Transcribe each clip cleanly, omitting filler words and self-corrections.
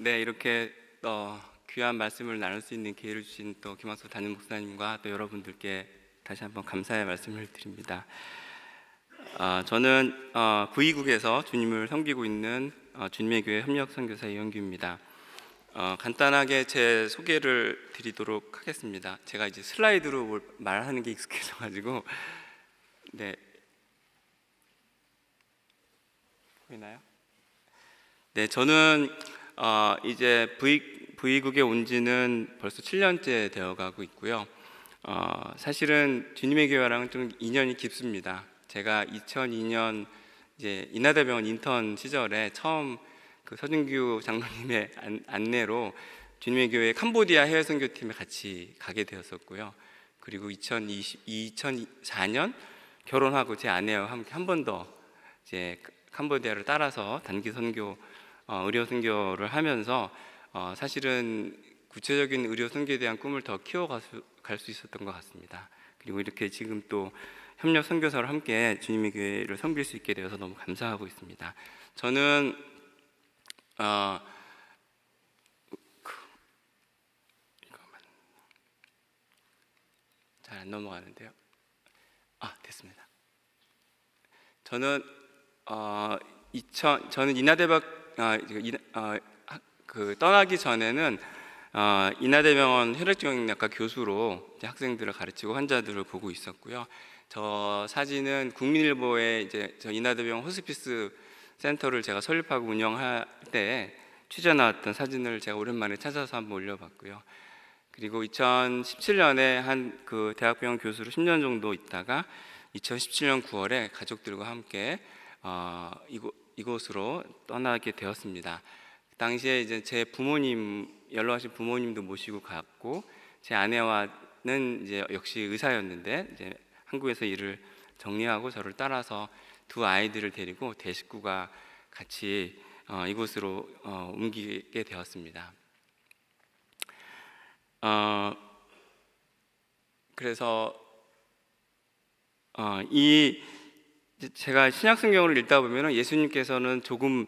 네, 이렇게 귀한 말씀을 나눌 수 있는 기회를 주신 또 김학수 담임 목사님과 또 여러분들께 다시 한번 감사의 말씀을 드립니다. 저는 구이국에서 주님을 섬기고 있는 주님의 교회 협력 선교사 이영규입니다. 간단하게 제 소개를 드리도록 하겠습니다. 제가 이제 슬라이드로 말하는 게 익숙해져가지고 네, 보이나요? 네, 저는 이제 V국에 온 지는 벌써 7년째 되어가고 있고요. 사실은 주님의 교회랑은 좀 인연이 깊습니다. 제가 2002년 이제 인하대병원 인턴 시절에 처음 그 서준규 장로님의 안내로 주님의 교회 캄보디아 해외 선교팀에 같이 가게 되었었고요. 그리고 2004년 결혼하고 제 아내와 함께 한 번 더 이제 캄보디아를 따라서 단기 선교, 의료 선교를 하면서 사실은 구체적인 의료 선교에 대한 꿈을 더 키워갈 수 있었던 것 같습니다. 그리고 이렇게 지금 또 협력 선교사로 함께 주님의 교회를 섬길 수 있게 되어서 너무 감사하고 있습니다. 저는 잘 안 넘어가는데요. 됐습니다. 저는 저는 인하대박 떠나기 전에는 인하대병원 혈액종양학과 교수로 이제 학생들을 가르치고 환자들을 보고 있었고요. 저 사진은 국민일보에 이제 저 인하대병원 호스피스 센터를 제가 설립하고 운영할 때 취재 나왔던 사진을 제가 오랜만에 찾아서 한번 올려봤고요. 그리고 2017년에 한 그 대학병원 교수로 10년 정도 있다가 2017년 9월에 가족들과 함께 이곳으로 떠나게 되었습니다. 그 당시에 이제 제 부모님, 연로하신 부모님도 모시고 갔고, 제 아내와는 이제 역시 의사였는데 이제 한국에서 일을 정리하고 저를 따라서 두 아이들을 데리고 대식구가 같이 이곳으로 옮기게 되었습니다. 그래서 제가 신약성경을 읽다 보면 예수님께서는 조금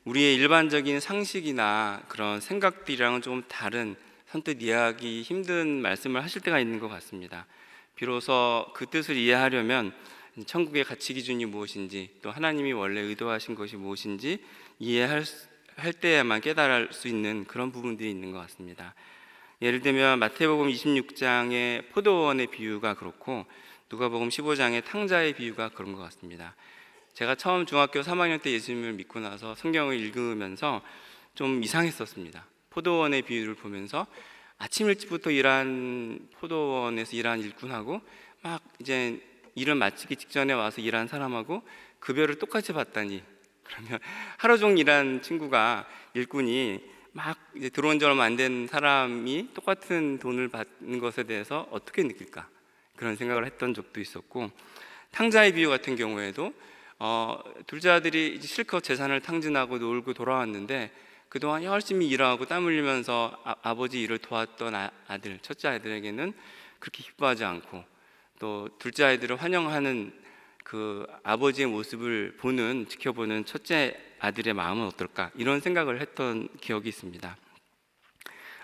우리의 일반적인 상식이나 그런 생각들이랑은 조금 다른, 선뜻 이해하기 힘든 말씀을 하실 때가 있는 것 같습니다. 비로소 그 뜻을 이해하려면 천국의 가치 기준이 무엇인지, 또 하나님이 원래 의도하신 것이 무엇인지 이해할 때에만 깨달을 수 있는 그런 부분들이 있는 것 같습니다. 예를 들면 마태복음 26장의 포도원의 비유가 그렇고, 누가복음 15장의 탕자의 비유가 그런 것 같습니다. 제가 처음 중학교 3학년 때 예수님을 믿고 나서 성경을 읽으면서 좀 이상했었습니다. 포도원의 비유를 보면서 아침 일찍부터 포도원에서 일한 일꾼하고 막 이제 일을 마치기 직전에 와서 일한 사람하고 급여를 똑같이 받다니, 그러면 하루 종일 일한 일꾼이 막 이제 들어온 지 얼마 안 된 사람이 똑같은 돈을 받는 것에 대해서 어떻게 느낄까, 그런 생각을 했던 적도 있었고, 탕자의 비유 같은 경우에도 둘째 아들이 이제 실컷 재산을 탕진하고 놀고 돌아왔는데 그동안 열심히 일하고 땀 흘리면서 아버지 일을 도왔던 아들, 첫째 아들에게는 그렇게 기뻐하지 않고, 또 둘째 아이들을 환영하는 그 아버지의 모습을 지켜보는 첫째 아들의 마음은 어떨까, 이런 생각을 했던 기억이 있습니다.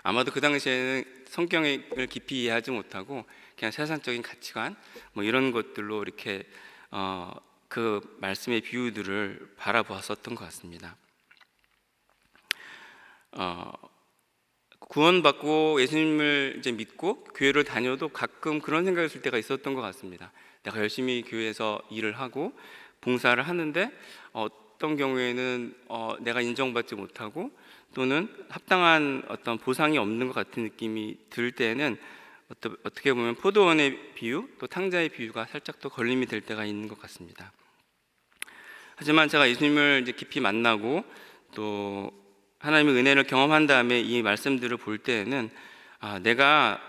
아마도 그 당시에는 성경을 깊이 이해하지 못하고 그냥 세상적인 가치관 이런 것들로 이렇게 그 말씀의 비유들을 바라보았었던 것 같습니다. 구원받고 예수님을 이제 믿고 교회를 다녀도 가끔 그런 생각이 들 때가 있었던 것 같습니다. 내가 열심히 교회에서 일을 하고 봉사를 하는데 어떤 경우에는 내가 인정받지 못하고 또는 합당한 어떤 보상이 없는 것 같은 느낌이 들 때는 어떻게 보면 포도원의 비유, 또 탕자의 비유가 살짝 더 걸림이 될 때가 있는 것 같습니다. 하지만 제가 예수님을 이제 깊이 만나고 또 하나님의 은혜를 경험한 다음에 이 말씀들을 볼 때에는 내가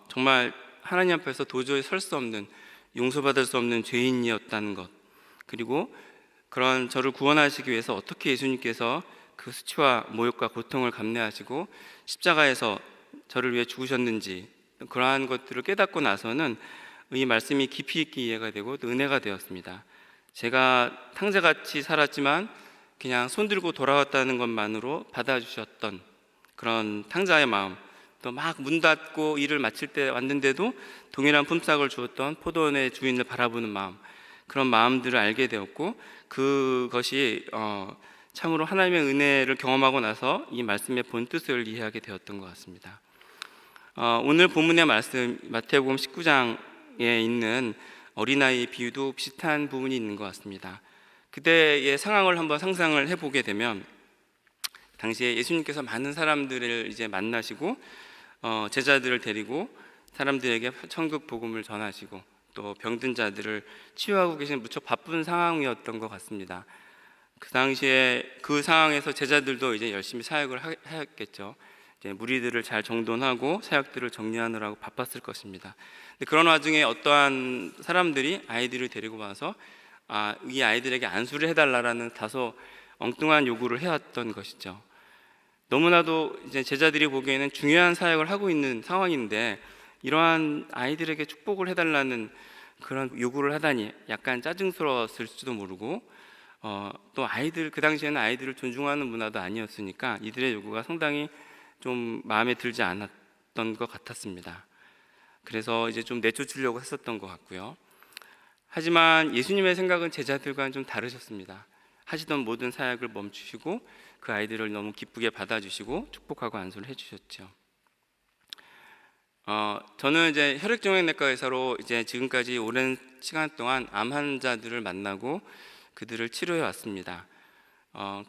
정말 하나님 앞에서 도저히 설 수 없는, 용서받을 수 없는 죄인이었다는 것, 그리고 그런 저를 구원하시기 위해서 어떻게 예수님께서 그 수치와 모욕과 고통을 감내하시고 십자가에서 저를 위해 죽으셨는지, 그러한 것들을 깨닫고 나서는 이 말씀이 깊이 있게 이해가 되고 또 은혜가 되었습니다. 제가 탕자같이 살았지만 그냥 손 들고 돌아왔다는 것만으로 받아주셨던 그런 탕자의 마음, 또 막 문 닫고 일을 마칠 때 왔는데도 동일한 품삯을 주었던 포도원의 주인을 바라보는 마음, 그런 마음들을 알게 되었고, 그것이 참으로 하나님의 은혜를 경험하고 나서 이 말씀의 본 뜻을 이해하게 되었던 것 같습니다. 오늘 본문의 말씀 마태복음 19장에 있는 어린아이 비유도 비슷한 부분이 있는 것 같습니다. 그때의 상황을 한번 상상을 해보게 되면, 당시에 예수님께서 많은 사람들을 이제 만나시고 제자들을 데리고 사람들에게 천국 복음을 전하시고 또 병든 자들을 치유하고 계신 무척 바쁜 상황이었던 것 같습니다. 그 당시에 그 상황에서 제자들도 이제 열심히 사역을 하였겠죠. 이제 무리들을 잘 정돈하고 사역들을 정리하느라고 바빴을 것입니다. 근데 그런 와중에 어떠한 사람들이 아이들을 데리고 와서 이 아이들에게 안수를 해달라라는 다소 엉뚱한 요구를 해왔던 것이죠. 너무나도 이제 제자들이 보기에는 중요한 사역을 하고 있는 상황인데 이러한 아이들에게 축복을 해달라는 그런 요구를 하다니 약간 짜증스러웠을지도 모르고, 또 아이들, 그 당시에는 아이들을 존중하는 문화도 아니었으니까 이들의 요구가 상당히 좀 마음에 들지 않았던 것 같았습니다. 그래서 이제 좀 내쫓으려고 했었던 것 같고요. 하지만 예수님의 생각은 제자들과는 좀 다르셨습니다. 하시던 모든 사역을 멈추시고 그 아이들을 너무 기쁘게 받아주시고 축복하고 안수를 해주셨죠. 저는 이제 혈액종양내과 의사로 이제 지금까지 오랜 시간 동안 암 환자들을 만나고 그들을 치료해 왔습니다.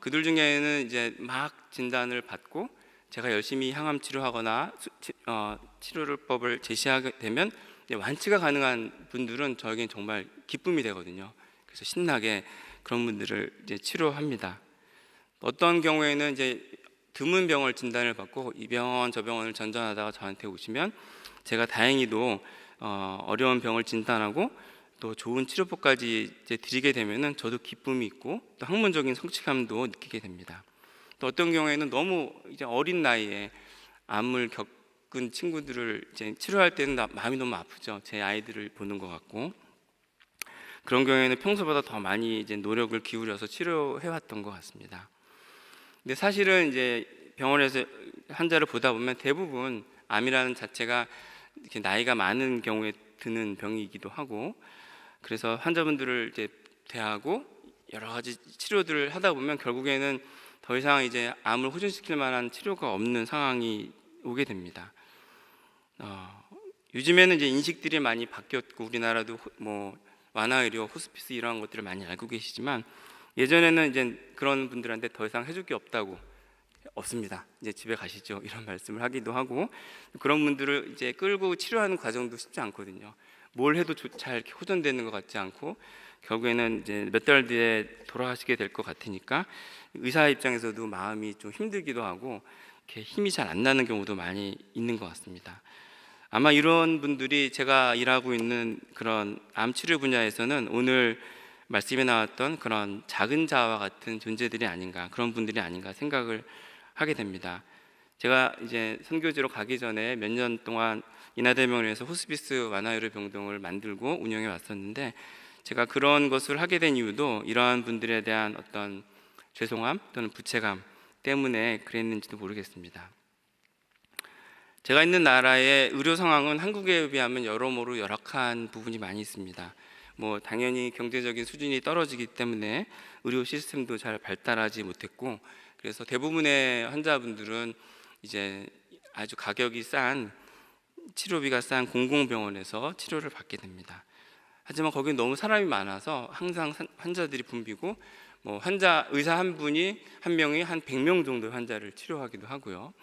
그들 중에는 이제 막 진단을 받고 제가 열심히 항암 치료하거나 치료법을 제시하게 되면 완치가 가능한 분들은 저에겐 정말 기쁨이 되거든요. 그래서 신나게 그런 분들을 이제 치료합니다. 어떤 경우에는 이제 드문 병을 진단을 받고 이 병원 저 병원을 전전하다가 저한테 오시면 제가 다행히도 어려운 병을 진단하고 또 좋은 치료법까지 이제 드리게 되면은 저도 기쁨이 있고 또 학문적인 성취감도 느끼게 됩니다. 또 어떤 경우에는 너무 이제 어린 나이에 암을 겪은 친구들을 이제 치료할 때는 마음이 너무 아프죠. 제 아이들을 보는 것 같고, 그런 경우에는 평소보다 더 많이 이제 노력을 기울여서 치료해 왔던 것 같습니다. 근데 사실은 이제 병원에서 환자를 보다 보면 대부분 암이라는 자체가 이렇게 나이가 많은 경우에 드는 병이기도 하고, 그래서 환자분들을 이제 대하고 여러 가지 치료들을 하다 보면 결국에는 더 이상 이제 암을 호전시킬 만한 치료가 없는 상황이 오게 됩니다. 요즘에는 이제 인식들이 많이 바뀌었고 우리나라도 뭐 완화의료, 호스피스 이러한 것들을 많이 알고 계시지만 예전에는 이제 그런 분들한테 더 이상 해줄 게 없습니다. 이제 집에 가시죠. 이런 말씀을 하기도 하고, 그런 분들을 이제 끌고 치료하는 과정도 쉽지 않거든요. 뭘 해도 잘 호전되는 것 같지 않고 결국에는 이제 몇 달 뒤에 돌아가시게 될 것 같으니까 의사 입장에서도 마음이 좀 힘들기도 하고 이렇게 힘이 잘 안 나는 경우도 많이 있는 것 같습니다. 아마 이런 분들이 제가 일하고 있는 그런 암 치료 분야에서는 오늘 말씀에 나왔던 그런 작은 자와 같은 존재들이 아닌가, 그런 분들이 아닌가 생각을 하게 됩니다. 제가 이제 선교지로 가기 전에 몇 년 동안 인하대병원에서 호스피스 완화의료 병동을 만들고 운영해 왔었는데, 제가 그런 것을 하게 된 이유도 이러한 분들에 대한 어떤 죄송함 또는 부채감 때문에 그랬는지도 모르겠습니다. 제가 있는 나라의 의료 상황은 한국에 비하면 여러모로 열악한 부분이 많이 있습니다. 뭐 당연히 경제적인 수준이 떨어지기 때문에 의료 시스템도 잘 발달하지 못했고, 그래서 대부분의 환자분들은 이제 아주 가격이 싼, 치료비가 싼 공공병원에서 치료를 받게 됩니다. 하지만 거기는 너무 사람이 많아서 항상 환자들이 붐비고, 뭐 의사 한 명이 한 100명 정도의 환자를 치료하기도 하고요.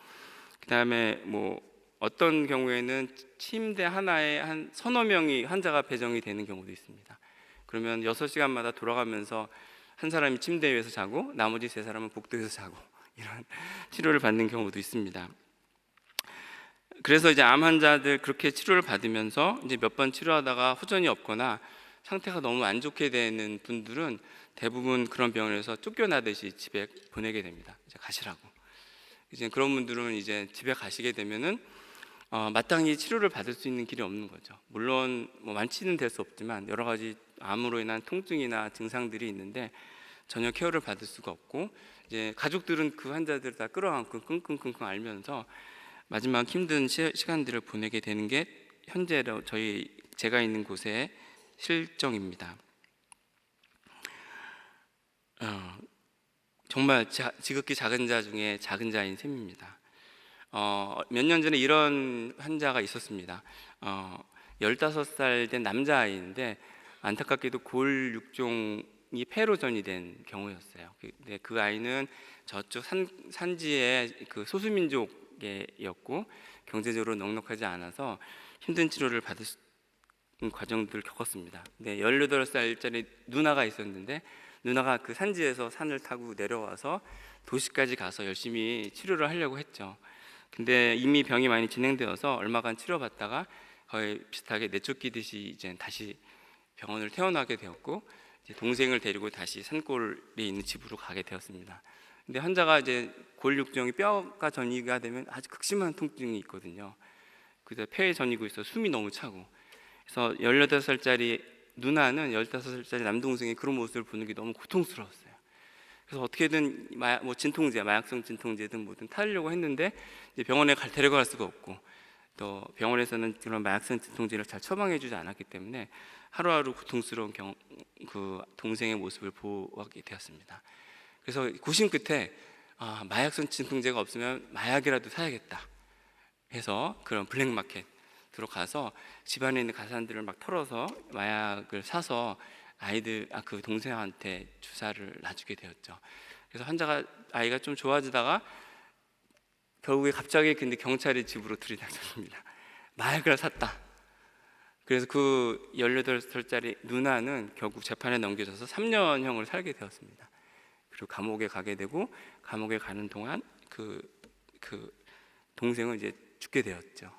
그다음에 뭐 어떤 경우에는 침대 하나에 한 서너 명이 환자가 배정이 되는 경우도 있습니다. 그러면 6시간마다 돌아가면서 한 사람이 침대 위에서 자고 나머지 3사람은 복도에서 자고 이런 치료를 받는 경우도 있습니다. 그래서 이제 암 환자들 그렇게 치료를 받으면서 이제 몇 번 치료하다가 호전이 없거나 상태가 너무 안 좋게 되는 분들은 대부분 그런 병원에서 쫓겨나듯이 집에 보내게 됩니다. 이제 가시라고. 이제 그런 분들은 이제 집에 가시게 되면은 마땅히 치료를 받을 수 있는 길이 없는 거죠. 물론 뭐 완치는 될 수 없지만 여러 가지 암으로 인한 통증이나 증상들이 있는데 전혀 케어를 받을 수가 없고, 이제 가족들은 그 환자들을 다 끌어안고 끙끙끙끙 앓면서 마지막 힘든 시간들을 보내게 되는 게 현재로 제가 있는 곳의 실정입니다. 정말 지극히 작은 자 중에 작은 자인 셈입니다. 몇 년 전에 이런 환자가 있었습니다. 15살 된 남자아이인데 안타깝게도 골육종이 폐로 전이된 경우였어요. 근데 그 아이는 저쪽 산지의 그 소수민족이었고 경제적으로 넉넉하지 않아서 힘든 치료를 받을 과정들을 겪었습니다. 근데 18살짜리 누나가 있었는데, 누나가 그 산지에서 산을 타고 내려와서 도시까지 가서 열심히 치료를 하려고 했죠. 근데 이미 병이 많이 진행되어서 얼마간 치료받다가 거의 비슷하게 내쫓기듯이 이제 다시 병원을 퇴원하게 되었고, 이제 동생을 데리고 다시 산골에 있는 집으로 가게 되었습니다. 근데 환자가 이제 골육종이 뼈가 전이가 되면 아주 극심한 통증이 있거든요. 그래서 폐에 전이고 있어 숨이 너무 차고, 그래서 18살짜리 누나는 15살짜리 남동생의 그런 모습을 보는 게 너무 고통스러웠어요. 그래서 어떻게든 진통제, 마약성 진통제든 뭐든 타려고 했는데 이제 병원에 데려갈 수가 없고, 또 병원에서는 그런 마약성 진통제를 잘 처방해주지 않았기 때문에 하루하루 고통스러운 그 동생의 모습을 보게 되었습니다. 그래서 고심 끝에 마약성 진통제가 없으면 마약이라도 사야겠다 해서 그런 블랙마켓 들어가서 집안에 있는 가산들을 막 털어서 마약을 사서 그 동생한테 주사를 놔주게 되었죠. 그래서 아이가 좀 좋아지다가 결국에 갑자기 근데 경찰이 집으로 들이닥쳤습니다. 마약을 샀다. 그래서 그 18살짜리 누나는 결국 재판에 넘겨져서 3년형을 살게 되었습니다. 그리고 감옥에 가게 되고, 감옥에 가는 동안 그 동생은 이제 죽게 되었죠.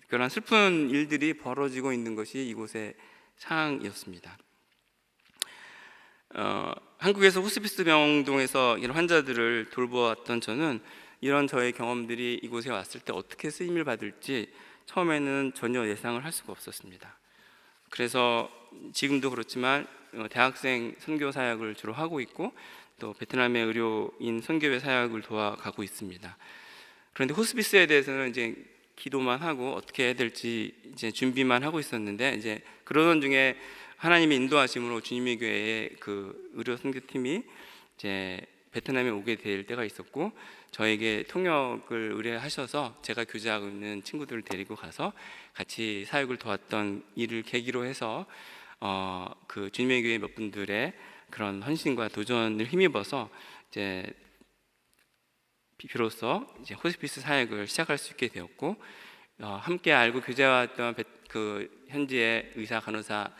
그런 슬픈 일들이 벌어지고 있는 것이 이곳의 상황이었습니다. 한국에서 호스피스 병동에서 이런 환자들을 돌보았던 저는 이런 저의 경험들이 이곳에 왔을 때 어떻게 쓰임을 받을지 처음에는 전혀 예상을 할 수가 없었습니다. 그래서 지금도 그렇지만 대학생 선교 사역을 주로 하고 있고, 또 베트남의 의료인 선교회 사역을 도와가고 있습니다. 그런데 호스피스에 대해서는 이제 기도만 하고 어떻게 해야 될지 이제 준비만 하고 있었는데, 이제 그러던 중에 하나님의 인도하심으로 주님의 교회의 그 의료 선교팀이 이제 베트남에 오게 될 때가 있었고, 저에게 통역을 의뢰하셔서 제가 교제하고 있는 친구들을 데리고 가서 같이 사역을 도왔던 일을 계기로 해서 그 주님의 교회 몇 분들의 그런 헌신과 도전을 힘입어서 이제 비로소 이제 호스피스 사역을 시작할 수 있게 되었고, 함께 알고 교제해왔던 그 현지의 의사 간호사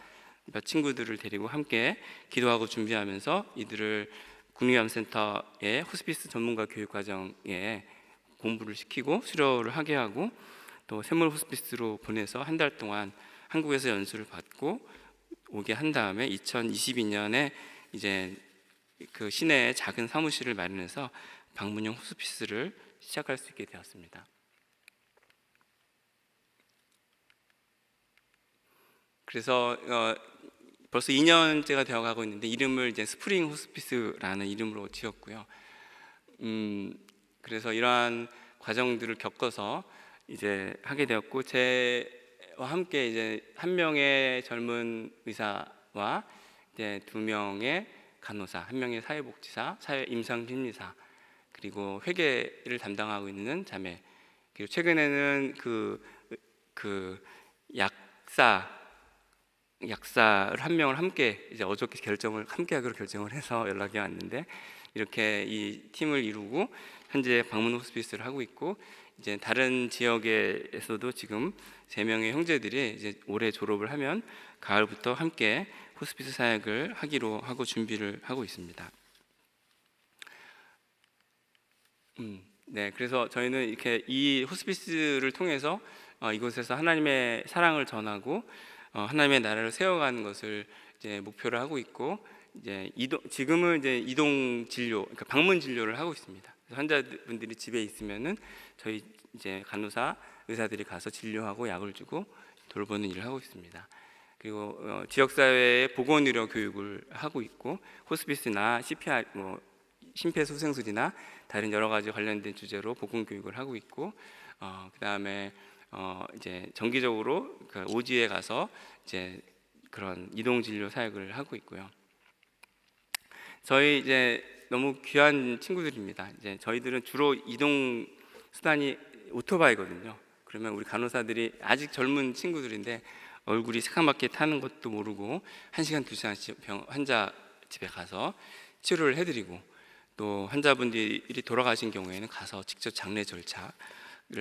몇 친구들을 데리고 함께 기도하고 준비하면서 이들을 국립암센터의 호스피스 전문가 교육과정에 공부를 시키고 수료를 하게 하고, 또 샘물 호스피스로 보내서 한 달 동안 한국에서 연수를 받고 오게 한 다음에 2022년에 이제 그 시내에 작은 사무실을 마련해서 방문형 호스피스를 시작할 수 있게 되었습니다. 그래서 벌써 2년째가 되어가고 있는데 이름을 이제 스프링 호스피스라는 이름으로 지었고요. 그래서 이러한 과정들을 겪어서 이제 하게 되었고, 제와 함께 이제 한 명의 젊은 의사와 이제 2명의 간호사, 한 명의 사회복지사, 임상심리사, 그리고 회계를 담당하고 있는 자매, 그리고 최근에는 그 약사를 한 명을 함께 이제 어저께 함께하기로 결정을 해서 연락이 왔는데, 이렇게 이 팀을 이루고 현재 방문 호스피스를 하고 있고, 이제 다른 지역에서도 지금 3명의 형제들이 이제 올해 졸업을 하면 가을부터 함께 호스피스 사역을 하기로 하고 준비를 하고 있습니다. 네, 그래서 저희는 이렇게 이 호스피스를 통해서 이곳에서 하나님의 사랑을 전하고 하나님의 나라를 세워가는 것을 이제 목표를 하고 있고, 이제 지금은 이제 이동 진료, 그러니까 방문 진료를 하고 있습니다. 환자분들이 집에 있으면은 저희 이제 간호사, 의사들이 가서 진료하고 약을 주고 돌보는 일을 하고 있습니다. 그리고 지역사회의 보건의료 교육을 하고 있고, 호스피스나 CPR, 심폐소생술이나 다른 여러 가지 관련된 주제로 보건 교육을 하고 있고, 그다음에 이제 정기적으로 그 오지에 가서 이제 그런 이동 진료 사역을 하고 있고요. 저희 이제 너무 귀한 친구들입니다. 이제 저희들은 주로 이동 수단이 오토바이거든요. 그러면 우리 간호사들이 아직 젊은 친구들인데 얼굴이 새까맣게 타는 것도 모르고 1시간, 2시간씩 환자 집에 가서 치료를 해드리고, 또 환자분들이 돌아가신 경우에는 가서 직접 장례 절차를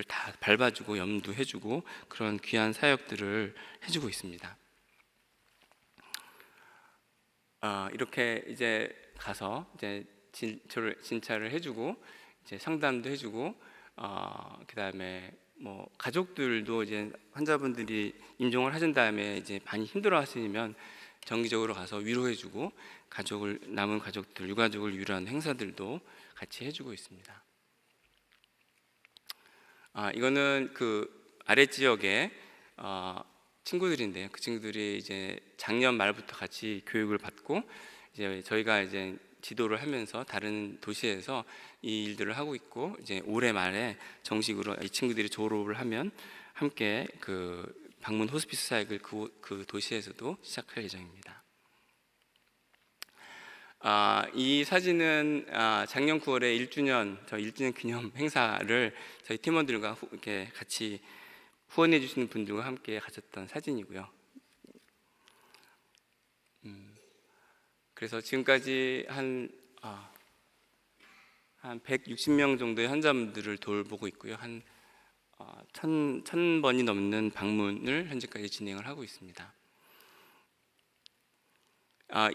다 밟아주고 염두해주고 그런 귀한 사역들을 해주고 있습니다. 이렇게 이제 가서 이제 진찰을 해주고 이제 상담도 해주고, 그다음에 가족들도 이제 환자분들이 임종을 하신 다음에 이제 많이 힘들어하시면 정기적으로 가서 위로해주고, 남은 가족들, 유가족을 위로하는 행사들도 같이 해주고 있습니다. 이거는 그 아래 지역의 친구들인데요. 그 친구들이 이제 작년 말부터 같이 교육을 받고, 이제 저희가 이제 지도를 하면서 다른 도시에서 이 일들을 하고 있고, 이제 올해 말에 정식으로 이 친구들이 졸업을 하면 함께 그 방문 호스피스 사역을 그 도시에서도 시작할 예정입니다. 이 사진은 작년 9월에 1주년 저희 1주년 기념 행사를 저희 팀원들과 이렇게 같이 후원해 주시는 분들과 함께 가졌던 사진이고요. 그래서 지금까지 한 160명 정도의 환자분들을 돌보고 있고요. 한 1000번이 넘는 방문을 현재까지 진행을 하고 있습니다.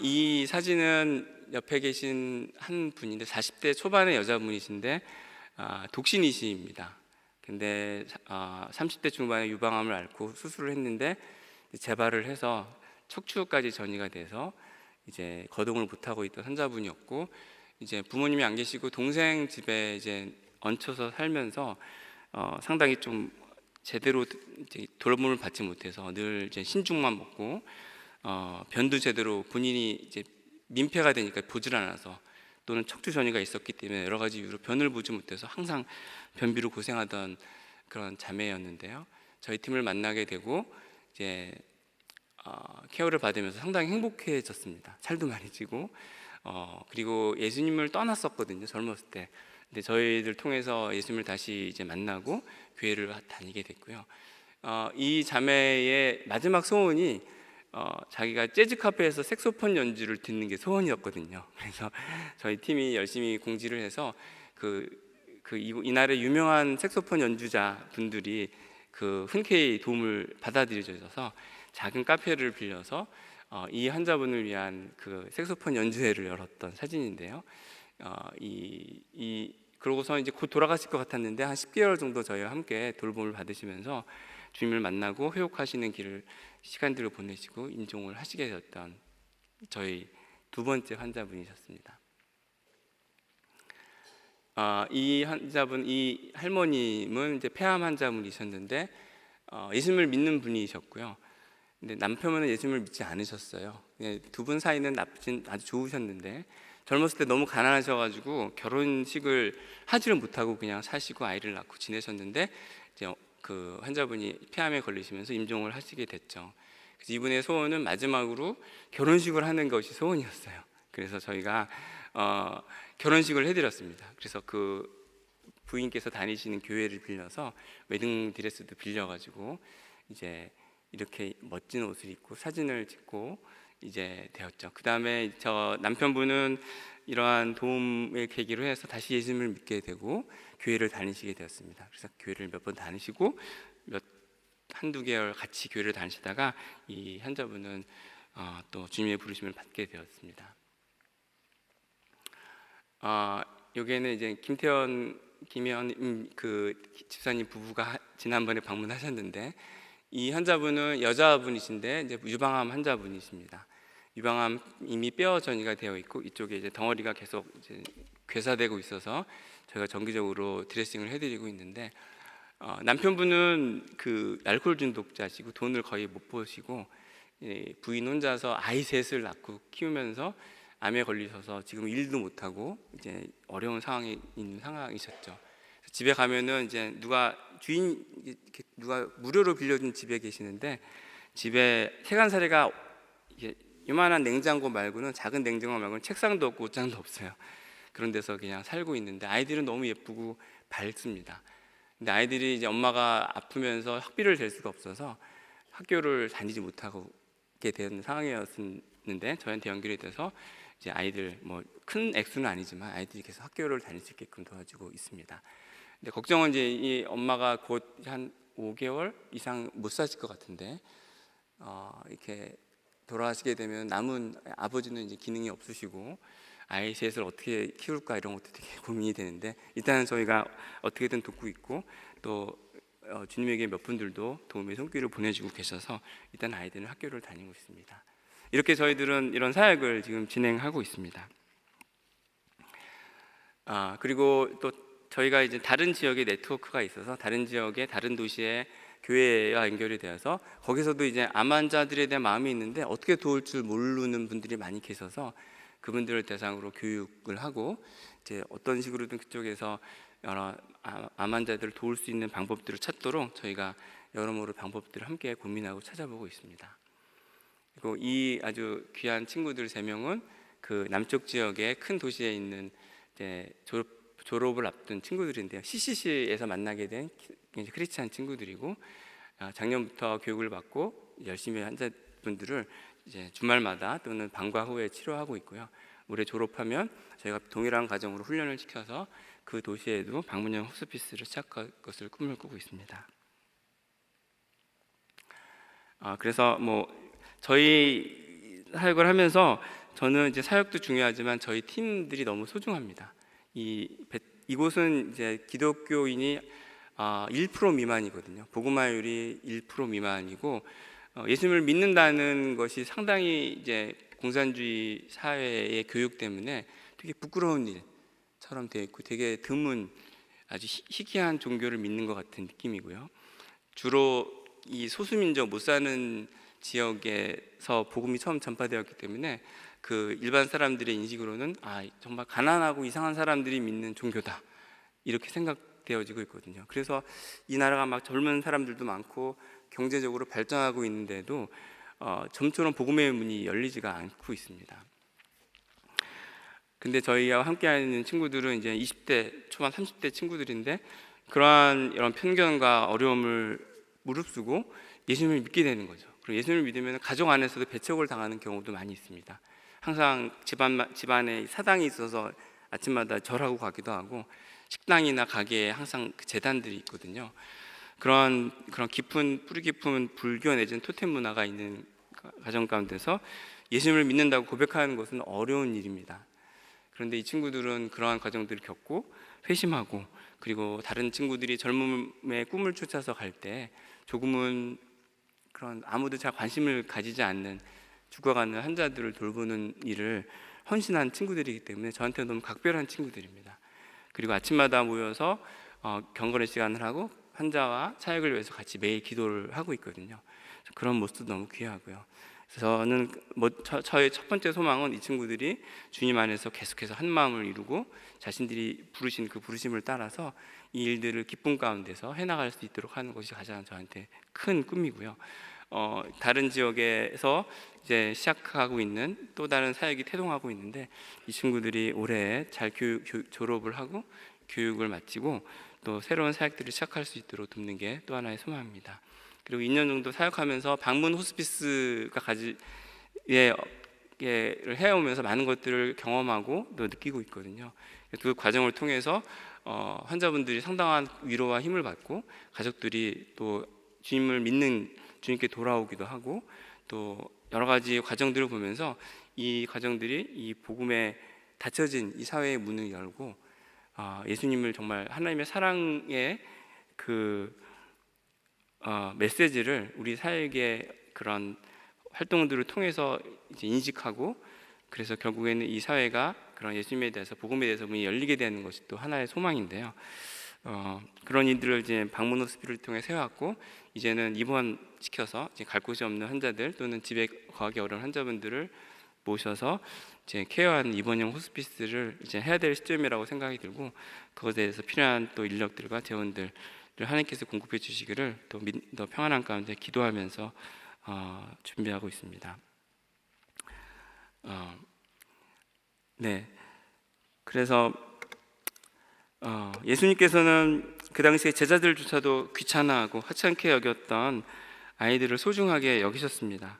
이 사진은 옆에 계신 한 분인데 40대 초반의 여자분이신데 독신이십니다. 근데 30대 중반에 유방암을 앓고 수술을 했는데 재발을 해서 척추까지 전이가 돼서 이제 거동을 못하고 있던 환자분이었고, 이제 부모님이 안 계시고 동생 집에 이제 얹혀서 살면서 상당히 좀 제대로 이제 돌봄을 받지 못해서 늘 이제 신죽만 먹고, 변도 제대로 본인이 이제 민폐가 되니까 보질 않아서, 또는 척추 전이가 있었기 때문에 여러 가지 이유로 변을 보지 못해서 항상 변비로 고생하던 그런 자매였는데요. 저희 팀을 만나게 되고 이제 케어를 받으면서 상당히 행복해졌습니다. 살도 많이 찌고, 그리고 예수님을 떠났었거든요, 젊었을 때. 근데 저희들 통해서 예수님을 다시 이제 만나고 교회를 다니게 됐고요. 이 자매의 마지막 소원이 자기가 재즈 카페에서 색소폰 연주를 듣는 게 소원이었거든요. 그래서 저희 팀이 열심히 공지를 해서 이날의 유명한 색소폰 연주자 분들이 흔쾌히 도움을 받아들여져서 작은 카페를 빌려서 이 환자분을 위한 그 색소폰 연주회를 열었던 사진인데요. 그러고서 이제 곧 돌아가실 것 같았는데 한 10개월 정도 저희와 함께 돌봄을 받으시면서 주님을 만나고 회복하시는 시간들을 보내시고 임종을 하시게 되었던 저희 두 번째 환자분이셨습니다. 이 환자분, 이 할머님은 이제 폐암 환자분이셨는데 예수님을 믿는 분이셨고요. 근데 남편은 예수님을 믿지 않으셨어요. 두 분 사이는 아주 좋으셨는데 젊었을 때 너무 가난하셔가지고 결혼식을 하지를 못하고 그냥 사시고 아이를 낳고 지내셨는데, 이제 그 환자분이 폐암에 걸리시면서 임종을 하시게 됐죠. 그래서 이분의 소원은 마지막으로 결혼식을 하는 것이 소원이었어요. 그래서 저희가 결혼식을 해드렸습니다. 그래서 그 부인께서 다니시는 교회를 빌려서 웨딩 드레스도 빌려가지고 이제 이렇게 멋진 옷을 입고 사진을 찍고 이제 되었죠. 그 다음에 저 남편분은 이러한 도움을 계기로 해서 다시 예수님을 믿게 되고 교회를 다니시게 되었습니다. 그래서 교회를 몇 번 다니시고 한두 개월 같이 교회를 다니시다가 이 환자분은 또 주님의 부르심을 받게 되었습니다. 여기에는 이제 김혜연 그 집사님 부부가 지난번에 방문하셨는데, 이 환자분은 여자분이신데 이제 유방암 환자분이십니다. 유방암 이미 뼈 전이가 되어 있고 이쪽에 이제 덩어리가 계속 이제 괴사되고 있어서 저희가 정기적으로 드레싱을 해드리고 있는데, 남편분은 그 알코올 중독자시고 돈을 거의 못 버시고 부인 혼자서 아이 셋을 낳고 키우면서 암에 걸리셔서 지금 일도 못 하고 이제 어려운 상황에 있는 상황이셨죠. 집에 가면은 이제 누가 무료로 빌려준 집에 계시는데, 집에 세간살이가 요만한 냉장고 말고는, 작은 냉장고 말고는 책상도 없고 옷장도 없어요. 그런 데서 그냥 살고 있는데, 아이들은 너무 예쁘고 밝습니다. 근데 아이들이 이제 엄마가 아프면서 학비를 댈 수가 없어서 학교를 다니지 못하게 된 상황이었는데, 저한테 연결이 돼서 이제 아이들, 뭐 큰 액수는 아니지만 아이들이 계속 학교를 다닐 수 있게끔 도와주고 있습니다. 근데 걱정은 이제 이 엄마가 곧 한 5개월 이상 못 사실 것 같은데, 이렇게 돌아가시게 되면 남은 아버지는 이제 기능이 없으시고 아이 셋을 어떻게 키울까, 이런 것도 되게 고민이 되는데, 일단은 저희가 어떻게든 돕고 있고, 또 주님에게 몇 분들도 도움의 손길을 보내주고 계셔서 일단 아이들은 학교를 다니고 있습니다. 이렇게 저희들은 이런 사역을 지금 진행하고 있습니다. 그리고 또 저희가 이제 다른 지역에 네트워크가 있어서 다른 지역의 다른 도시의 교회와 연결이 되어서 거기서도 이제 암 환자들에 대한 마음이 있는데 어떻게 도울 줄 모르는 분들이 많이 계셔서 그분들을 대상으로 교육을 하고, 이제 어떤 식으로든 그쪽에서 여러 암 환자들을 도울 수 있는 방법들을 찾도록 저희가 여러모로 방법들을 함께 고민하고 찾아보고 있습니다. 그리고 이 아주 귀한 친구들 3명은 그 남쪽 지역의 큰 도시에 있는 이제 졸업을 앞둔 친구들인데요. CCC에서 만나게 된 크리스찬 친구들이고, 작년부터 교육을 받고 열심히 환자분들을 이제 주말마다 또는 방과 후에 치료하고 있고요. 올해 졸업하면 저희가 동일한 과정으로 훈련을 시켜서 그 도시에도 방문형 호스피스를 시작할 것을 꿈을 꾸고 있습니다. 그래서 뭐 저희 사역을 하면서 저는 이제 사역도 중요하지만 저희 팀들이 너무 소중합니다. 이곳은 이제 기독교인이 1% 미만이거든요. 복음화율이 1% 미만이고, 예수님을 믿는다는 것이 상당히 이제 공산주의 사회의 교육 때문에 되게 부끄러운 일처럼 되어 있고, 되게 드문 아주 희귀한 종교를 믿는 것 같은 느낌이고요. 주로 이 소수민족 못 사는 지역에서 복음이 처음 전파되었기 때문에 그 일반 사람들의 인식으로는 정말 가난하고 이상한 사람들이 믿는 종교다, 이렇게 생각되어지고 있거든요. 그래서 이 나라가 막 젊은 사람들도 많고 경제적으로 발전하고 있는데도 점처럼 복음의 문이 열리지가 않고 있습니다. 근데 저희와 함께하는 친구들은 이제 20대 초반 30대 친구들인데, 그러한 이런 편견과 어려움을 무릅쓰고 예수님을 믿게 되는 거죠. 그리고 예수님을 믿으면 가족 안에서도 배척을 당하는 경우도 많이 있습니다. 항상 집안에 사당이 있어서 아침마다 절하고 가기도 하고, 식당이나 가게에 항상 그 제단들이 있거든요. 그런 뿌리 깊은 불교 내지는 토템 문화가 있는 가정 가운데서 예수님을 믿는다고 고백하는 것은 어려운 일입니다. 그런데 이 친구들은 그러한 과정들을 겪고 회심하고, 그리고 다른 친구들이 젊음의 꿈을 쫓아서 갈 때 조금은 그런 아무도 잘 관심을 가지지 않는 죽어가는 환자들을 돌보는 일을 헌신한 친구들이기 때문에 저한테 너무 각별한 친구들입니다. 그리고 아침마다 모여서 경건의 시간을 하고 환자와 사역을 위해서 같이 매일 기도를 하고 있거든요. 그런 모습도 너무 귀하고요. 저는 저의 첫 번째 소망은 이 친구들이 주님 안에서 계속해서 한 마음을 이루고 자신들이 부르신 그 부르심을 따라서 이 일들을 기쁨 가운데서 해나갈 수 있도록 하는 것이 가장 저한테 큰 꿈이고요. 다른 지역에서 이제 시작하고 있는 또 다른 사역이 태동하고 있는데, 이 친구들이 올해 잘 졸업을 하고 교육을 마치고 또 새로운 사역들을 시작할 수 있도록 돕는 게 또 하나의 소망입니다. 그리고 2년 정도 사역하면서 방문 호스피스가 해오면서 많은 것들을 경험하고 또 느끼고 있거든요. 그 과정을 통해서 환자분들이 상당한 위로와 힘을 받고 가족들이 또 주님을 믿는 주님께 돌아오기도 하고, 또 여러 가지 과정들을 보면서 이 과정들이 이 복음에 닫혀진 이 사회의 문을 열고 예수님을 정말 하나님의 사랑의 그 메시지를 우리 사역의 그런 활동들을 통해서 이제 인식하고, 그래서 결국에는 이 사회가 그런 예수님에 대해서 복음에 대해서 문이 열리게 되는 것이 또 하나의 소망인데요. 그런 이들을 이제 방문 호스피스를 통해 세워왔고, 이제는 입원시켜서 이제 갈 곳이 없는 환자들 또는 집에 거하기 어려운 환자분들을 모셔서 이제 케어하는 입원형 호스피스를 이제 해야 될 시점이라고 생각이 들고, 그것에 대해서 필요한 또 인력들과 재원들을 하나님께서 공급해 주시기를 더 평안한 가운데 기도하면서 준비하고 있습니다. 네, 그래서 예수님께서는 그 당시에 제자들조차도 귀찮아하고 하찮게 여겼던 아이들을 소중하게 여기셨습니다.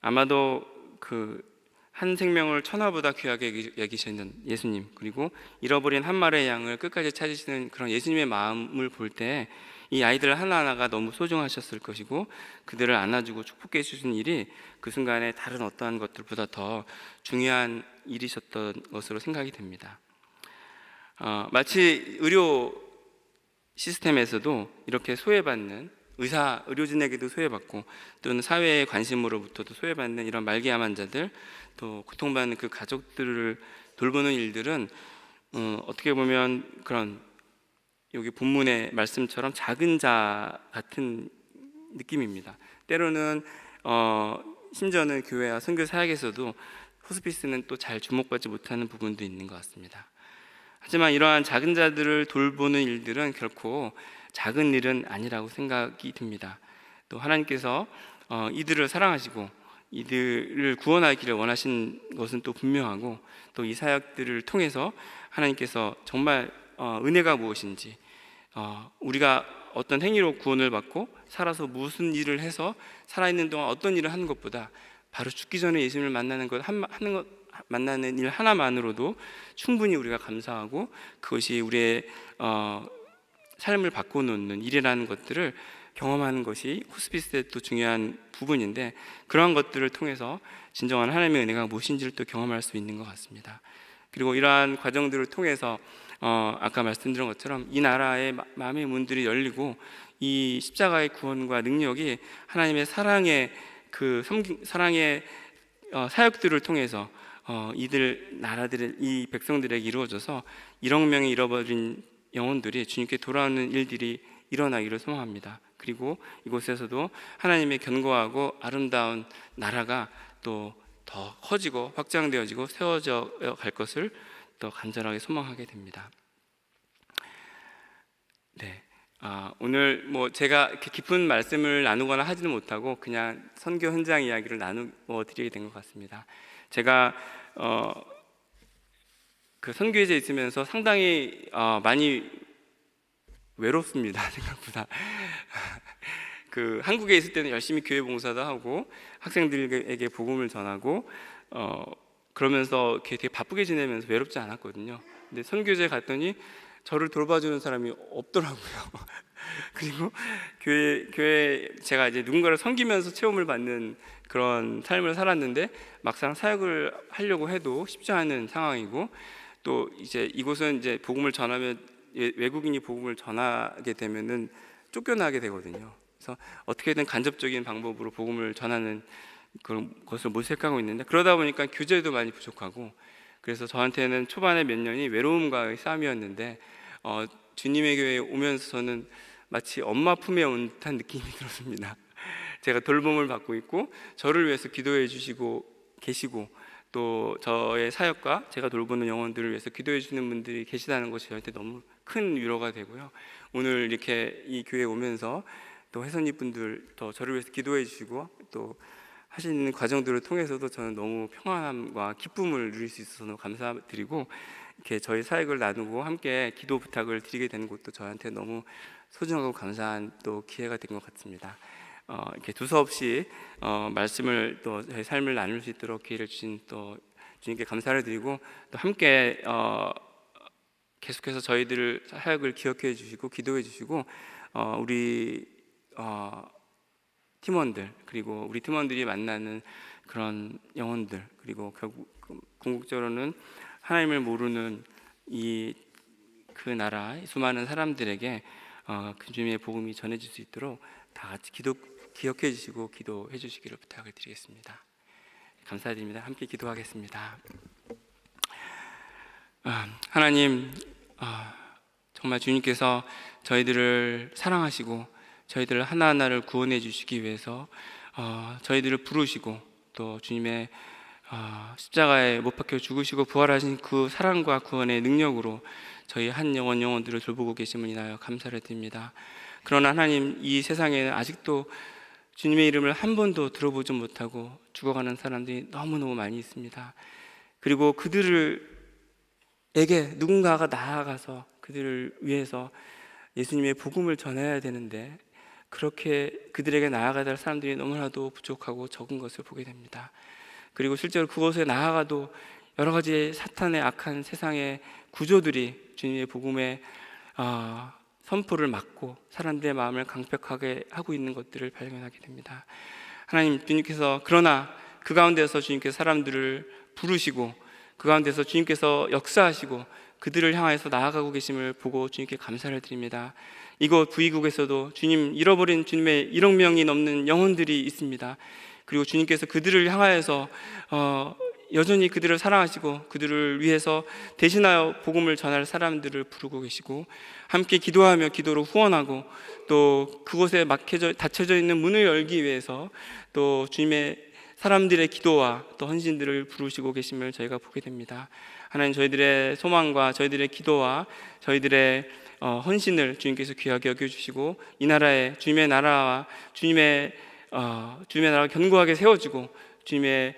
아마도 그 한 생명을 천하보다 귀하게 여기시는 예수님, 그리고 잃어버린 한 마리의 양을 끝까지 찾으시는 그런 예수님의 마음을 볼 때 이 아이들 하나하나가 너무 소중하셨을 것이고, 그들을 안아주고 축복해 주신 일이 그 순간에 다른 어떠한 것들보다 더 중요한 일이셨던 것으로 생각이 됩니다. 마치 의료 시스템에서도 이렇게 소외받는 의료진에게도 소외받고 또는 사회의 관심으로부터도 소외받는 이런 말기암 환자들, 또 고통받는 그 가족들을 돌보는 일들은 어떻게 보면 그런 여기 본문의 말씀처럼 작은 자 같은 느낌입니다. 때로는 심지어는 교회와 선교 사역에서도 호스피스는 또 잘 주목받지 못하는 부분도 있는 것 같습니다. 하지만 이러한 작은 자들을 돌보는 일들은 결코 작은 일은 아니라고 생각이 듭니다. 또 하나님께서 이들을 사랑하시고 이들을 구원하기를 원하신 것은 또 분명하고, 또 이 사역들을 통해서 하나님께서 정말 은혜가 무엇인지, 우리가 어떤 행위로 구원을 받고 살아서 무슨 일을 해서 살아있는 동안 어떤 일을 하는 것보다 바로 죽기 전에 예수님을 만나는 일 하나만으로도 충분히 우리가 감사하고, 그것이 우리의 삶을 바꿔놓는 일이라는 것들을 경험하는 것이 호스피스의 또 중요한 부분인데, 그러한 것들을 통해서 진정한 하나님의 은혜가 무엇인지를 또 경험할 수 있는 것 같습니다. 그리고 이러한 과정들을 통해서 아까 말씀드린 것처럼 이 나라의 마음의 문들이 열리고, 이 십자가의 구원과 능력이 하나님의 사랑의 사역들을 통해서 나라들의 이 백성들에게 이루어져서 1억 명의 잃어버린 영혼들이 주님께 돌아오는 일들이 일어나기를 소망합니다. 그리고 이곳에서도 하나님의 견고하고 아름다운 나라가 또 더 커지고 확장되어지고 세워져 갈 것을 또 간절하게 소망하게 됩니다. 네, 오늘 제가 이렇게 깊은 말씀을 나누거나 하지는 못하고 그냥 선교 현장 이야기를 나누어 드리게 된 것 같습니다. 제가 그 선교지에 있으면서 상당히 많이 외롭습니다. 생각보다. 그 한국에 있을 때는 열심히 교회 봉사도 하고 학생들에게 복음을 전하고 그러면서 이렇게 되게 바쁘게 지내면서 외롭지 않았거든요. 근데 선교지에 갔더니 저를 돌봐주는 사람이 없더라고요. 그리고 교회 제가 이제 누군가를 섬기면서 체험을 받는 그런 삶을 살았는데, 막상 사역을 하려고 해도 쉽지 않은 상황이고, 또 이제 이곳은 이제 복음을 전하면 외국인이 복음을 전하게 되면은 쫓겨나게 되거든요. 그래서 어떻게든 간접적인 방법으로 복음을 전하는 그런 것을 모색하고 있는데, 그러다 보니까 교재도 많이 부족하고, 그래서 저한테는 초반에 몇 년이 외로움과의 싸움이었는데 주님의 교회에 오면서 저는 마치 엄마 품에 온 듯한 느낌이 들었습니다. 제가 돌봄을 받고 있고 저를 위해서 기도해 주시고 계시고, 또 저의 사역과 제가 돌보는 영혼들을 위해서 기도해 주시는 분들이 계시다는 것이 저한테 너무 큰 위로가 되고요. 오늘 이렇게 이 교회에 오면서 또 회선님 분들 또 저를 위해서 기도해 주시고 또 하시는 과정들을 통해서도 저는 너무 평안함과 기쁨을 누릴 수 있어서 너무 감사드리고, 이렇게 저희 사역을 나누고 함께 기도 부탁을 드리게 되는 것도 저한테 너무 소중하고 감사한 또 기회가 된 것 같습니다. 이렇게 두서없이 말씀을 또 저희 삶을 나눌 수 있도록 기회를 주신 또 주님께 감사를 드리고, 또 함께 계속해서 저희들 사역을 기억해 주시고 기도해 주시고, 우리 팀원들, 그리고 우리 팀원들이 만나는 그런 영혼들, 그리고 결국 궁극적으로는 하나님을 모르는 그 나라 수많은 사람들에게 그 주님의 복음이 전해질 수 있도록 다 같이 기억해 주시고 기도해 주시기를 부탁을 드리겠습니다. 감사드립니다. 함께 기도하겠습니다. 하나님, 정말 주님께서 저희들을 사랑하시고 저희들 하나하나를 구원해 주시기 위해서 저희들을 부르시고 또 주님의 십자가에 못 박혀 죽으시고 부활하신 그 사랑과 구원의 능력으로 저희 한 영혼들을 돌보고 계심을 인하여 감사를 드립니다. 그러나 하나님, 이 세상에는 아직도 주님의 이름을 한 번도 들어보지 못하고 죽어가는 사람들이 너무너무 많이 있습니다. 그리고 그들에게 누군가가 나아가서 그들을 위해서 예수님의 복음을 전해야 되는데 그렇게 그들에게 나아가야 될 사람들이 너무나도 부족하고 적은 것을 보게 됩니다. 그리고 실제로 그곳에 나아가도 여러 가지 사탄의 악한 세상의 구조들이 주님의 복음의 선포를 막고 사람들의 마음을 강팍하게 하고 있는 것들을 발견하게 됩니다. 하나님, 주님께서 그러나 그 가운데서 주님께서 사람들을 부르시고 그 가운데서 주님께서 역사하시고 그들을 향해서 나아가고 계심을 보고 주님께 감사를 드립니다. 이곳 부이국에서도 주님, 잃어버린 주님의 1억 명이 넘는 영혼들이 있습니다. 그리고 주님께서 그들을 향하여서 여전히 그들을 사랑하시고 그들을 위해서 대신하여 복음을 전할 사람들을 부르고 계시고 함께 기도하며 기도로 후원하고 또 그곳에 닫혀져 있는 문을 열기 위해서 또 주님의 사람들의 기도와 또 헌신들을 부르시고 계심을 저희가 보게 됩니다. 하나님, 저희들의 소망과 저희들의 기도와 저희들의 헌신을 주님께서 귀하게 여겨주시고 이 나라에 주님의 나라와 주님의 나라가 견고하게 세워지고 주님의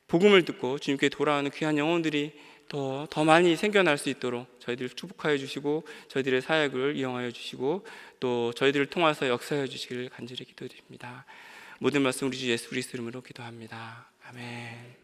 복음을 듣고 주님께 돌아오는 귀한 영혼들이 더 많이 생겨날 수 있도록 저희들을 축복하여 주시고 저희들의 사역을 이용하여 주시고 또 저희들을 통해서 역사하여 주시기를 간절히 기도드립니다. 모든 말씀 우리 주 예수 그리스도 이름으로 기도합니다. 아멘.